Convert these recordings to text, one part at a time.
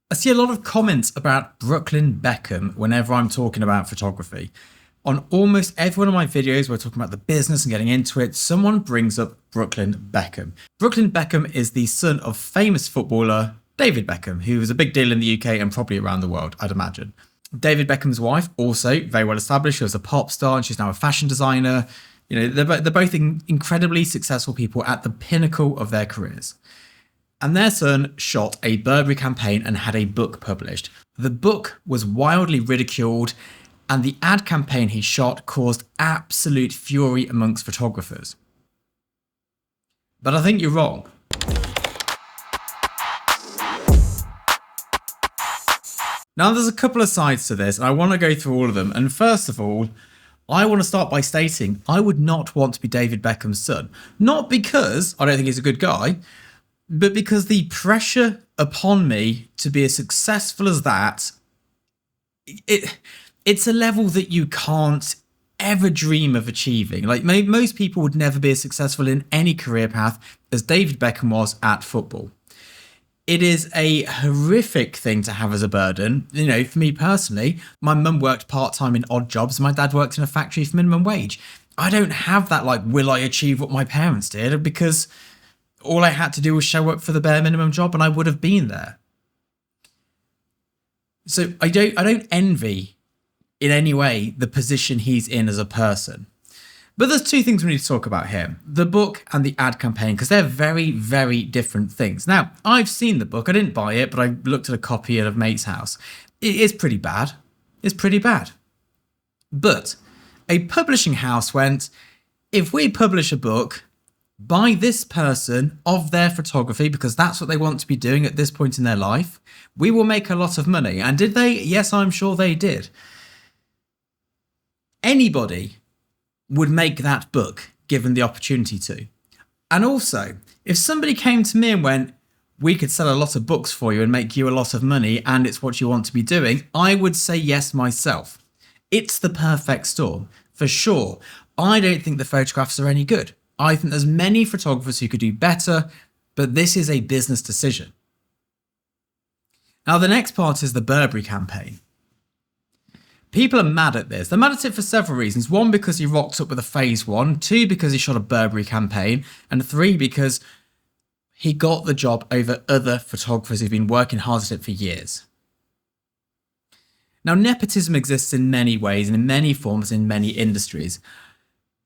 I see a lot of comments about Brooklyn Beckham whenever I'm talking about photography. On almost every one of my videos where we're talking about the business and getting into it, someone brings up Brooklyn Beckham. Brooklyn Beckham is the son of famous footballer David Beckham, who was a big deal in the UK and probably around the world, I'd imagine. David Beckham's wife, also very well established, she was a pop star and she's now a fashion designer. You know, they're both incredibly successful people at the pinnacle of their careers. And their son shot a Burberry campaign and had a book published. The book was wildly ridiculed, and the ad campaign he shot caused absolute fury amongst photographers. But I think you're wrong. Now, there's a couple of sides to this, and I want to go through all of them. And first of all, I want to start by stating I would not want to be David Beckham's son. Not because I don't think he's a good guy, but because the pressure upon me to be as successful as that, it's a level that you can't ever dream of achieving. Like most people would never be as successful in any career path as David Beckham was at football. It is a horrific thing to have as a burden. You know, for me personally, my mum worked part-time in odd jobs. My dad worked in a factory for minimum wage. I don't have that, like, will I achieve what my parents did? Because all I had to do was show up for the bare minimum job and I would have been there. So I don't envy in any way the position he's in as a person. But there's two things we need to talk about here. The book and the ad campaign, because they're very, very different things. Now, I've seen the book. I didn't buy it, but I looked at a copy at a mate's house. It is pretty bad. It's pretty bad. But a publishing house went, if we publish a book by this person of their photography, because that's what they want to be doing at this point in their life, we will make a lot of money. And did they? Yes, I'm sure they did. Anybody would make that book given the opportunity to. And also, if somebody came to me and went, we could sell a lot of books for you and make you a lot of money and it's what you want to be doing, I would say yes myself. It's the perfect storm, for sure. I don't think the photographs are any good. I think there's many photographers who could do better, but this is a business decision. Now, the next part is the Burberry campaign. People are mad at this. They're mad at it for several reasons. One, because he rocked up with a phase one. Two, because he shot a Burberry campaign. And three, because he got the job over other photographers who've been working hard at it for years. Now, nepotism exists in many ways and in many forms in many industries.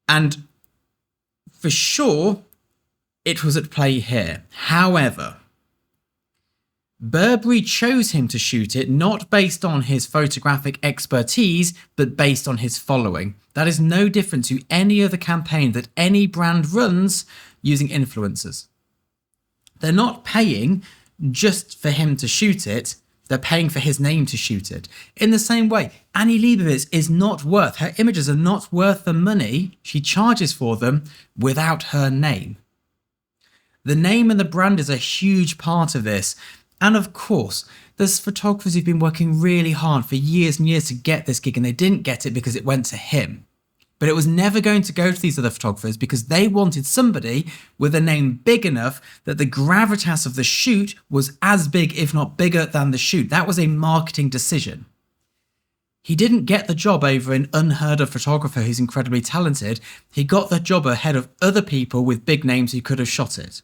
And for sure, it was at play here. However, Burberry chose him to shoot it not based on his photographic expertise, but based on his following. That is no different to any other campaign that any brand runs using influencers. They're not paying just for him to shoot it, they're paying for his name to shoot it. In the same way, Annie Leibovitz is not worth, her images are not worth the money she charges for them without her name. The name and the brand is a huge part of this. And of course, there's photographers who've been working really hard for years and years to get this gig and they didn't get it because it went to him. But it was never going to go to these other photographers because they wanted somebody with a name big enough that the gravitas of the shoot was as big, if not bigger, than the shoot. That was a marketing decision. He didn't get the job over an unheard of photographer who's incredibly talented. He got the job ahead of other people with big names who could have shot it.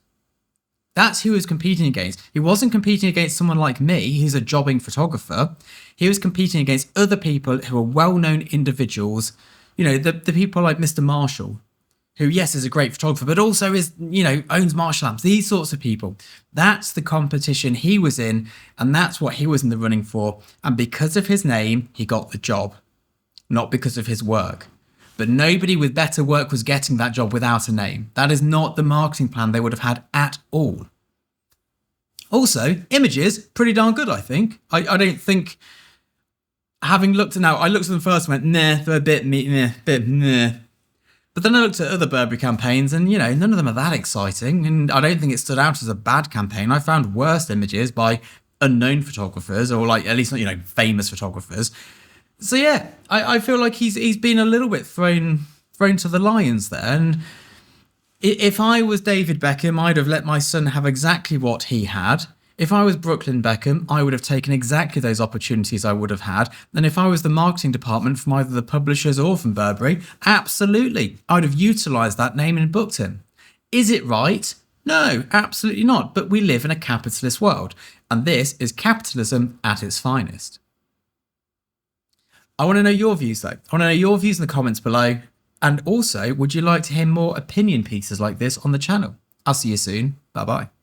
That's who he was competing against. He wasn't competing against someone like me, who's a jobbing photographer. He was competing against other people who are well-known individuals. You know, the people like Mr. Marshall, who, yes, is a great photographer, but also is, you know, owns Marshall lamps. These sorts of people. That's the competition he was in, and that's what he was in the running for. And because of his name, he got the job, not because of his work. But nobody with better work was getting that job without a name. That is not the marketing plan they would have had at all. Also, images, pretty darn good, I think. I don't think, having looked at now, I looked at them first and went, nah, they're a bit nah. But then I looked at other Burberry campaigns and, you know, none of them are that exciting. And I don't think it stood out as a bad campaign. I found worse images by unknown photographers or, like, at least not, you know, famous photographers. So yeah, I feel like he's been a little bit thrown to the lions there. And if I was David Beckham, I'd have let my son have exactly what he had. If I was Brooklyn Beckham, I would have taken exactly those opportunities I would have had. And if I was the marketing department from either the publishers or from Burberry, absolutely, I would have utilised that name and booked him. Is it right? No, absolutely not. But we live in a capitalist world, and this is capitalism at its finest. I want to know your views though. I want to know your views in the comments below. And also, would you like to hear more opinion pieces like this on the channel? I'll see you soon. Bye bye.